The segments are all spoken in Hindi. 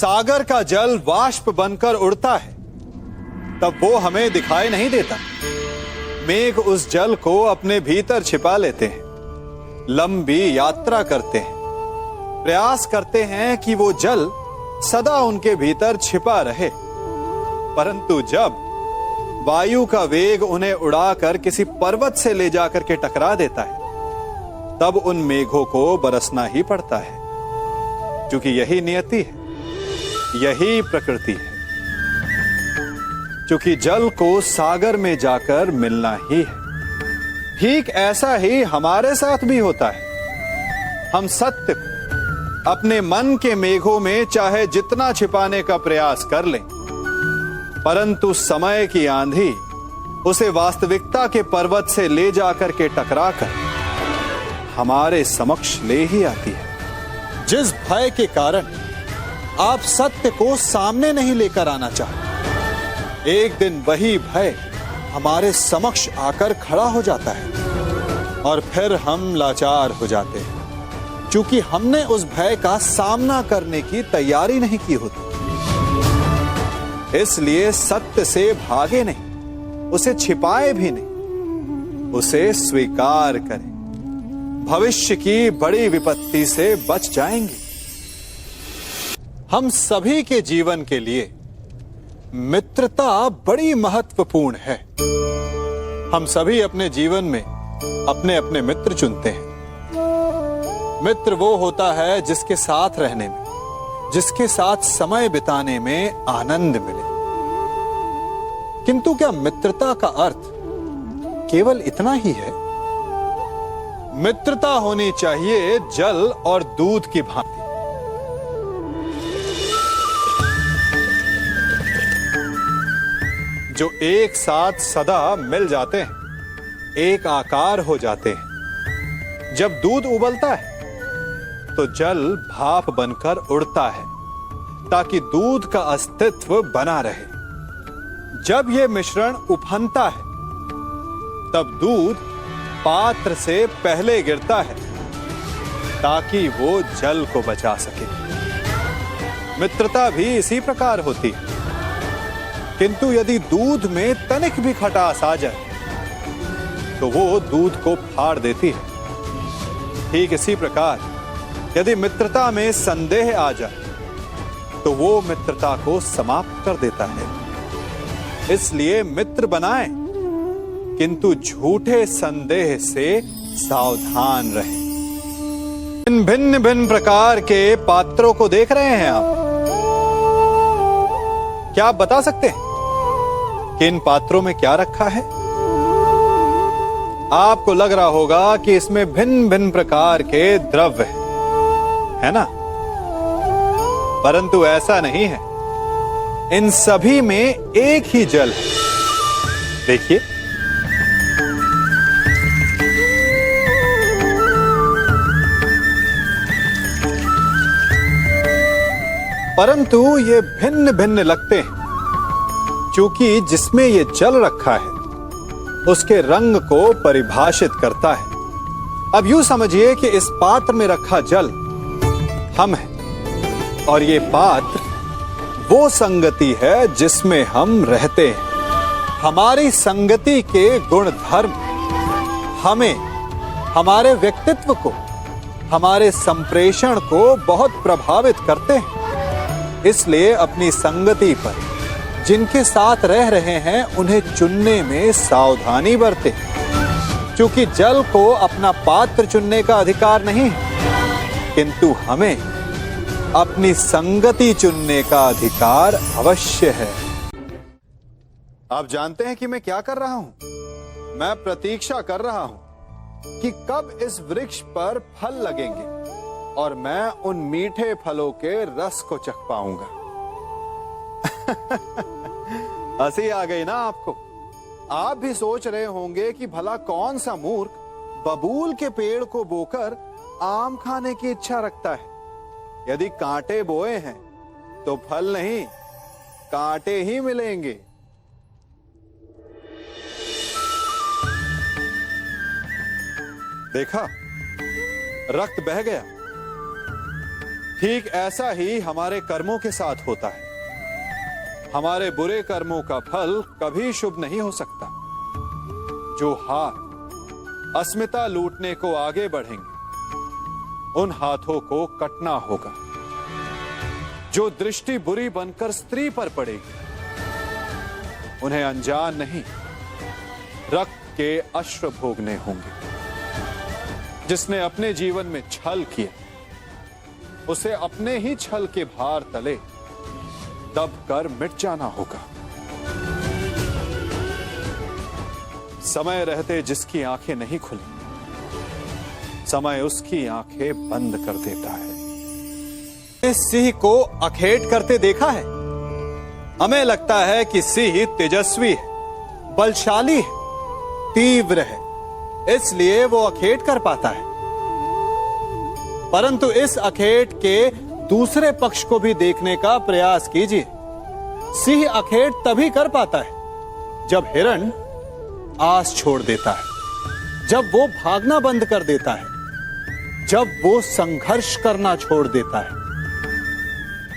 सागर का जल वाष्प बनकर उड़ता है, तब वो हमें दिखाई नहीं देता। मेघ उस जल को अपने भीतर छिपा लेते हैं, लंबी यात्रा करते हैं, प्रयास करते हैं कि वो जल सदा उनके भीतर छिपा रहे। परंतु जब वायु का वेग उन्हें उड़ाकर किसी पर्वत से ले जाकर के टकरा देता है, तब उन मेघों को बरसना ही पड़ता है, क्योंकि यही नियति है, यही प्रकृति है। क्योंकि जल को सागर में जाकर मिलना ही है। ठीक ऐसा ही हमारे साथ भी होता है। हम सत्य को अपने मन के मेघों में चाहे जितना छिपाने का प्रयास कर लें, परंतु समय की आंधी उसे वास्तविकता के पर्वत से ले जाकर के टकराकर हमारे समक्ष ले ही आती है। जिस भय के कारण आप सत्य को सामने नहीं लेकर आना चाहते, एक दिन वही भय हमारे समक्ष आकर खड़ा हो जाता है और फिर हम लाचार हो जाते हैं, क्योंकि हमने उस भय का सामना करने की तैयारी नहीं की होती। इसलिए सत्य से भागे नहीं, उसे छिपाए भी नहीं, उसे स्वीकार करें। भविष्य की बड़ी विपत्ति से बच जाएंगे। हम सभी के जीवन के लिए मित्रता बड़ी महत्वपूर्ण है। हम सभी अपने जीवन में अपने अपने मित्र चुनते हैं। मित्र वो होता है जिसके साथ रहने में, जिसके साथ समय बिताने में आनंद मिले। किंतु क्या मित्रता का अर्थ केवल इतना ही है? मित्रता होनी चाहिए जल और दूध की भांति। जो एक साथ सदा मिल जाते हैं, एक आकार हो जाते हैं। जब दूध उबलता है तो जल भाप बनकर उड़ता है, ताकि दूध का अस्तित्व बना रहे। जब यह मिश्रण उफनता है, तब दूध पात्र से पहले गिरता है, ताकि वो जल को बचा सके। मित्रता भी इसी प्रकार होती है। किंतु यदि दूध में तनिक भी खटास आ जाए, तो वो दूध को फाड़ देती है। ठीक इसी प्रकार यदि मित्रता में संदेह आ जाए, तो वो मित्रता को समाप्त कर देता है। इसलिए मित्र बनाएं, किंतु झूठे संदेह से सावधान रहें। भिन्न भिन्न प्रकार के पात्रों को देख रहे हैं आप। क्या आप बता सकते हैं कि इन पात्रों में क्या रखा है? आपको लग रहा होगा कि इसमें भिन्न भिन्न प्रकार के द्रव्य है ना? परंतु ऐसा नहीं है। इन सभी में एक ही जल है। देखिए, परंतु ये भिन्न भिन्न लगते हैं, क्योंकि जिसमें ये जल रखा है उसके रंग को परिभाषित करता है। अब यूं समझिए कि इस पात्र में रखा जल हम हैं, और ये पात्र वो संगति है जिसमें हम रहते हैं। हमारी संगति के गुण धर्म हमें, हमारे व्यक्तित्व को, हमारे संप्रेषण को बहुत प्रभावित करते हैं। इसलिए अपनी संगति पर जिनके साथ रह रहे हैं, उन्हें चुनने में सावधानी बरतें, क्योंकि जल को अपना पात्र चुनने का अधिकार नहीं है, किंतु हमें अपनी संगति चुनने का अधिकार अवश्य है। आप जानते हैं कि मैं क्या कर रहा हूं? मैं प्रतीक्षा कर रहा हूं कि कब इस वृक्ष पर फल लगेंगे और मैं उन मीठे फलों के रस को चख पाऊंगा। हंसी आ गई ना आपको? आप भी सोच रहे होंगे कि भला कौन सा मूर्ख बबूल के पेड़ को बोकर आम खाने की इच्छा रखता है। यदि कांटे बोए हैं तो फल नहीं, कांटे ही मिलेंगे। देखा, रक्त बह गया। ठीक ऐसा ही हमारे कर्मों के साथ होता है। हमारे बुरे कर्मों का फल कभी शुभ नहीं हो सकता। जो हाथ अस्मिता लूटने को आगे बढ़ेंगे, उन हाथों को कटना होगा। जो दृष्टि बुरी बनकर स्त्री पर पड़ेगी, उन्हें अनजान नहीं, रक्त के अश्रु भोगने होंगे। जिसने अपने जीवन में छल किया, उसे अपने ही छल के भार तले दब कर मिट जाना होगा। समय रहते जिसकी आंखें नहीं खुली, समय उसकी आंखें बंद कर देता है। इस सिंह को अखेट करते देखा है। हमें लगता है कि सिंह तेजस्वी है, बलशाली है, तीव्र है, इसलिए वो अखेट कर पाता है। परंतु इस अखेट के दूसरे पक्ष को भी देखने का प्रयास कीजिए। सिंह अखेट तभी कर पाता है जब हिरण आस छोड़ देता है, जब वो भागना बंद कर देता है, जब वो संघर्ष करना छोड़ देता है।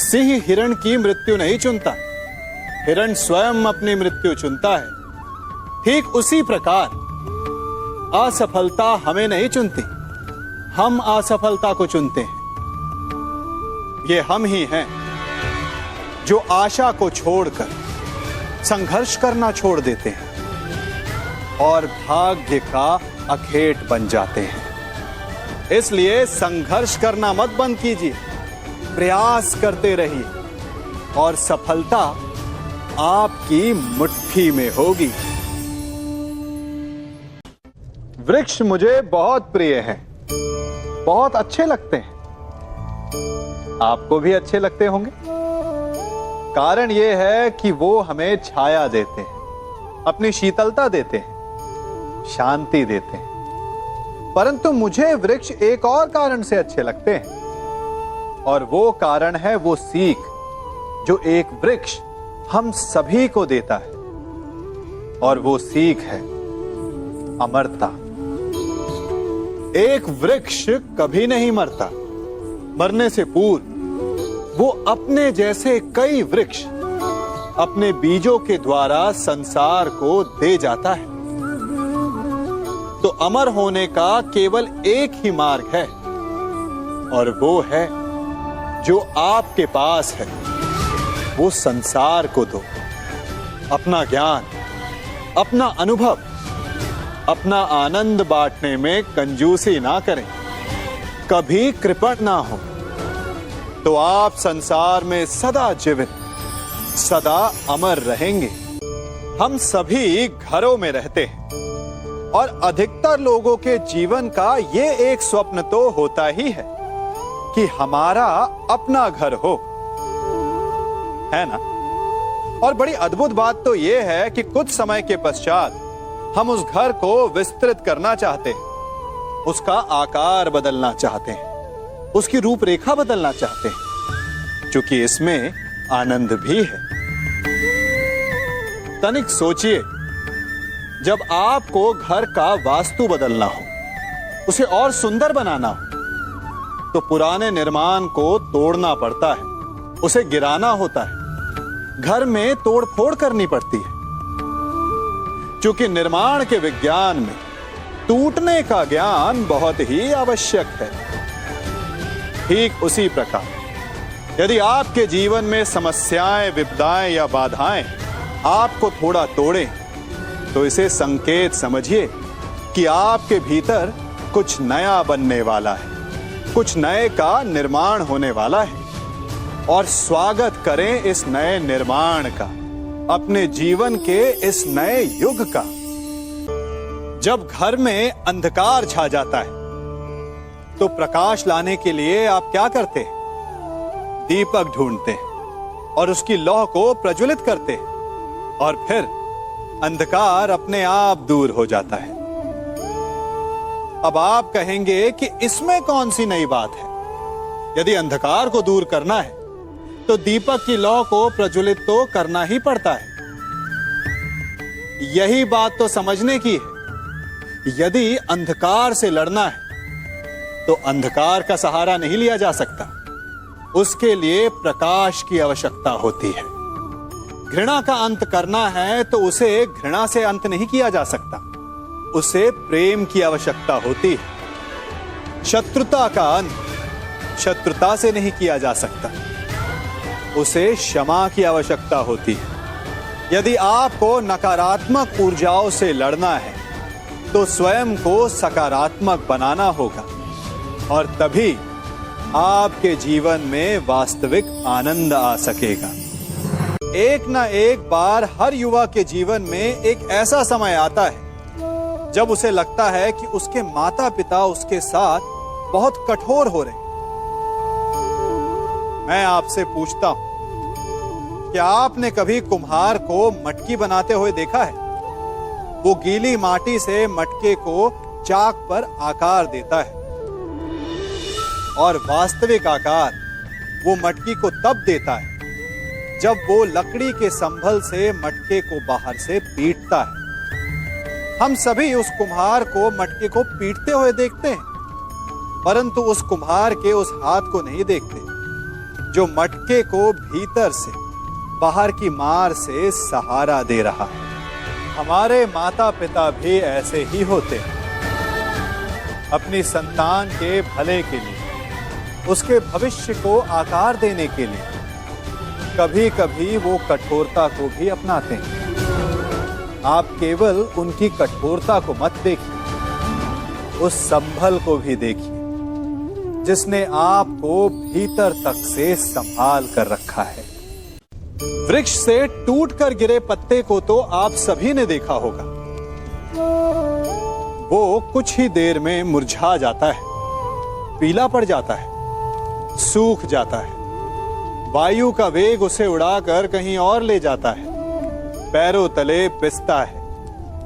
सिंह हिरण की मृत्यु नहीं चुनता, हिरण स्वयं अपनी मृत्यु चुनता है। ठीक उसी प्रकार असफलता हमें नहीं चुनती, हम असफलता को चुनते हैं। ये हम ही हैं जो आशा को छोड़कर संघर्ष करना छोड़ देते हैं और भाग्य का अखेट बन जाते हैं। इसलिए संघर्ष करना मत बंद कीजिए, प्रयास करते रहिए और सफलता आपकी मुट्ठी में होगी। वृक्ष मुझे बहुत प्रिय हैं, बहुत अच्छे लगते हैं। आपको भी अच्छे लगते होंगे। कारण यह है कि वो हमें छाया देते हैं, अपनी शीतलता देते हैं, शांति देते हैं। परंतु मुझे वृक्ष एक और कारण से अच्छे लगते हैं, और वो कारण है वो सीख जो एक वृक्ष हम सभी को देता है, और वो सीख है अमरता। एक वृक्ष कभी नहीं मरता, मरने से पूर्व वो अपने जैसे कई वृक्ष अपने बीजों के द्वारा संसार को दे जाता है। तो अमर होने का केवल एक ही मार्ग है, और वो है जो आपके पास है, वो संसार को दो। अपना ज्ञान, अपना अनुभव, अपना आनंद बांटने में कंजूसी ना करें, कभी कृपण ना हो, तो आप संसार में सदा जीवित, सदा अमर रहेंगे। हम सभी घरों में रहते हैं, और अधिकतर लोगों के जीवन का ये एक स्वप्न तो होता ही है कि हमारा अपना घर हो, है ना? और बड़ी अद्भुत बात तो यह है कि कुछ समय के पश्चात हम उस घर को विस्तृत करना चाहते हैं, उसका आकार बदलना चाहते हैं, उसकी रूपरेखा बदलना चाहते हैं, क्योंकि इसमें आनंद भी है। तनिक सोचिए, जब आपको घर का वास्तु बदलना हो, उसे और सुंदर बनाना हो, तो पुराने निर्माण को तोड़ना पड़ता है, उसे गिराना होता है, घर में तोड़फोड़ करनी पड़ती है। क्योंकि निर्माण के विज्ञान में टूटने का ज्ञान बहुत ही आवश्यक है। ठीक उसी प्रकार यदि आपके जीवन में समस्याएं, विपदाएं या बाधाएं आपको थोड़ा तोड़ें, तो इसे संकेत समझिए कि आपके भीतर कुछ नया बनने वाला है, कुछ नए का निर्माण होने वाला है। और स्वागत करें इस नए निर्माण का, अपने जीवन के इस नए युग का। जब घर में अंधकार छा जाता है, तो प्रकाश लाने के लिए आप क्या करते हैं? दीपक ढूंढते हैं और उसकी लौ को प्रज्वलित करते हैं, और फिर अंधकार अपने आप दूर हो जाता है। अब आप कहेंगे कि इसमें कौन सी नई बात है? यदि अंधकार को दूर करना है, तो दीपक की लौ को प्रज्वलित तो करना ही पड़ता है। यही बात तो समझने की है। यदि अंधकार से लड़ना है, तो अंधकार का सहारा नहीं लिया जा सकता, उसके लिए प्रकाश की आवश्यकता होती है। घृणा का अंत करना है तो उसे घृणा से अंत नहीं किया जा सकता, उसे प्रेम की आवश्यकता होती है। शत्रुता का अंत शत्रुता से नहीं किया जा सकता, उसे क्षमा की आवश्यकता होती है। यदि आपको नकारात्मक ऊर्जाओं से लड़ना है तो स्वयं को सकारात्मक बनाना होगा, और तभी आपके जीवन में वास्तविक आनंद आ सकेगा। एक ना एक बार हर युवा के जीवन में एक ऐसा समय आता है जब उसे लगता है कि उसके माता पिता उसके साथ बहुत कठोर हो रहे। मैं आपसे पूछता हूं, क्या आपने कभी कुम्हार को मटकी बनाते हुए देखा है? वो गीली माटी से मटके को चाक पर आकार देता है, और वास्तविक आकार वो मटकी को तब देता है जब वो लकड़ी के संभल से मटके को बाहर से पीटता है। हम सभी उस कुम्हार को मटके को पीटते हुए देखते हैं, परंतु उस कुम्हार के उस हाथ को नहीं देखते जो मटके को भीतर से बाहर की मार से सहारा दे रहा है। हमारे माता पिता भी ऐसे ही होते हैं। अपनी संतान के भले के लिए, उसके भविष्य को आकार देने के लिए कभी कभी वो कठोरता को भी अपनाते हैं। आप केवल उनकी कठोरता को मत देखिए, उस संभल को भी देखिए जिसने आपको भीतर तक से संभाल कर रखा है। वृक्ष से टूटकर गिरे पत्ते को तो आप सभी ने देखा होगा। वो कुछ ही देर में मुरझा जाता है, पीला पड़ जाता है, सूख जाता है। वायु का वेग उसे उड़ाकर कहीं और ले जाता है, पैरों तले पिसता है,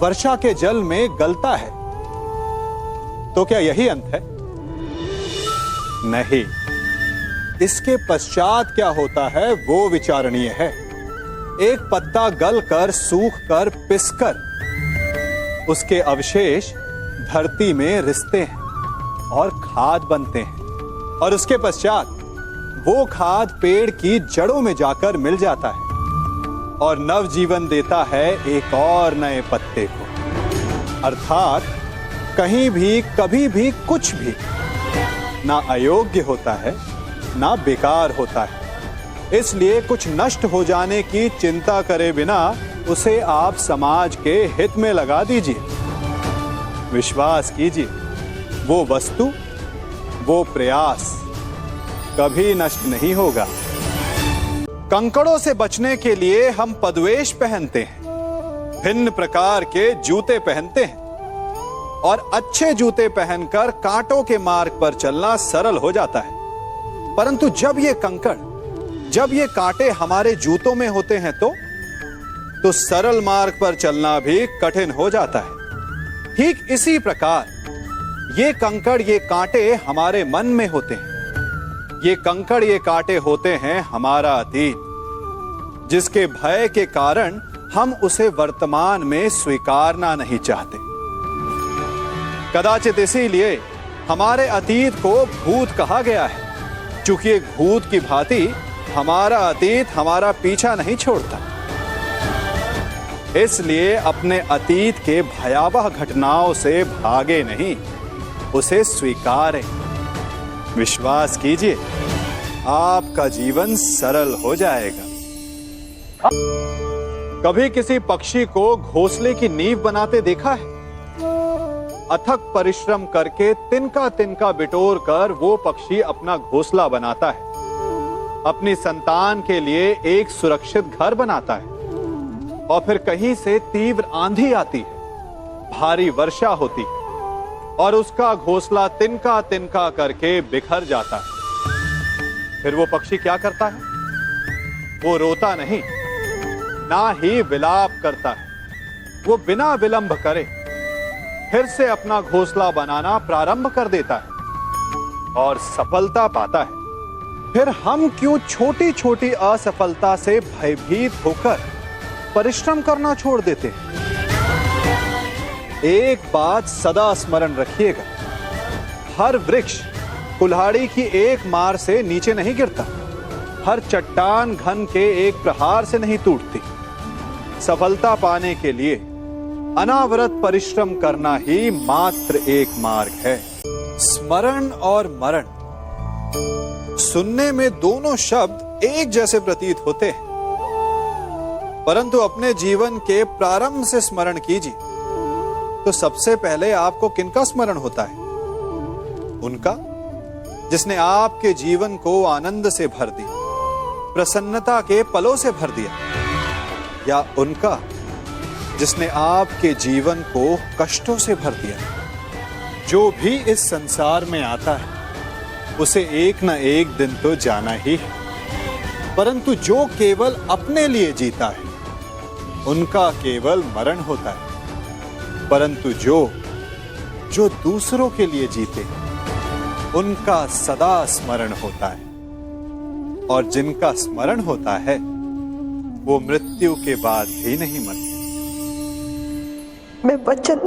वर्षा के जल में गलता है। तो क्या यही अंत है? नहीं, इसके पश्चात क्या होता है वो विचारणीय है। एक पत्ता गलकर, सूखकर, पिसकर उसके अवशेष धरती में रिसते हैं और खाद बनते हैं, और उसके पश्चात वो खाद पेड़ की जड़ों में जाकर मिल जाता है और नवजीवन देता है एक और नए पत्ते को। अर्थात कहीं भी कभी भी कुछ भी ना अयोग्य होता है ना बेकार होता है। इसलिए कुछ नष्ट हो जाने की चिंता करे बिना उसे आप समाज के हित में लगा दीजिए। विश्वास कीजिए, वो वस्तु, वो प्रयास कभी नष्ट नहीं होगा। कंकड़ों से बचने के लिए हम पदवेश पहनते हैं, भिन्न प्रकार के जूते पहनते हैं, और अच्छे जूते पहनकर कांटों के मार्ग पर चलना सरल हो जाता है। परंतु जब ये कंकड़, जब ये कांटे हमारे जूतों में होते हैं तो सरल मार्ग पर चलना भी कठिन हो जाता है। ठीक इसी प्रकार ये कंकड़, ये कांटे हमारे मन में होते हैं। ये कंकड़, ये कांटे होते हैं हमारा अतीत, जिसके भय के कारण हम उसे वर्तमान में स्वीकारना नहीं चाहते। कदाचित इसीलिए हमारे अतीत को भूत कहा गया है, क्योंकि एक भूत की भांति हमारा अतीत हमारा पीछा नहीं छोड़ता। इसलिए अपने अतीत के भयावह घटनाओं से भागे नहीं, उसे स्वीकारें। विश्वास कीजिए, आपका जीवन सरल हो जाएगा। कभी किसी पक्षी को घोंसले की नींव बनाते देखा है? अथक परिश्रम करके तिनका तिनका बिटोर कर वो पक्षी अपना घोंसला बनाता है, अपनी संतान के लिए एक सुरक्षित घर बनाता है। और फिर कहीं से तीव्र आंधी आती है, भारी वर्षा होती है, और उसका घोंसला तिनका तिनका करके बिखर जाता है। फिर वो पक्षी क्या करता है? वो रोता नहीं, ना ही विलाप करता है। वो बिना विलंब करे फिर से अपना घोंसला बनाना प्रारंभ कर देता है और सफलता पाता है। फिर हम क्यों छोटी छोटी असफलता से भयभीत होकर परिश्रम करना छोड़ देते हैं? एक बात सदा स्मरण रखिएगा, हर वृक्ष कुल्हाड़ी की एक मार से नीचे नहीं गिरता। हर चट्टान घन के एक प्रहार से नहीं टूटती। सफलता पाने के लिए अनावरत परिश्रम करना ही मात्र एक मार्ग है। स्मरण और मरण, सुनने में दोनों शब्द एक जैसे प्रतीत होते हैं, परंतु अपने जीवन के प्रारंभ से स्मरण कीजिए तो सबसे पहले आपको किनका स्मरण होता है? उनका जिसने आपके जीवन को आनंद से भर दिया, प्रसन्नता के पलों से भर दिया, या उनका जिसने आपके जीवन को कष्टों से भर दिया। जो भी इस संसार में आता है उसे एक न एक दिन तो जाना ही है, परंतु जो केवल अपने लिए जीता है उनका केवल मरण होता है, परंतु जो दूसरों के लिए जीते उनका सदा स्मरण होता है, और जिनका स्मरण होता है वो मृत्यु के बाद भी नहीं मरते। मैं वचन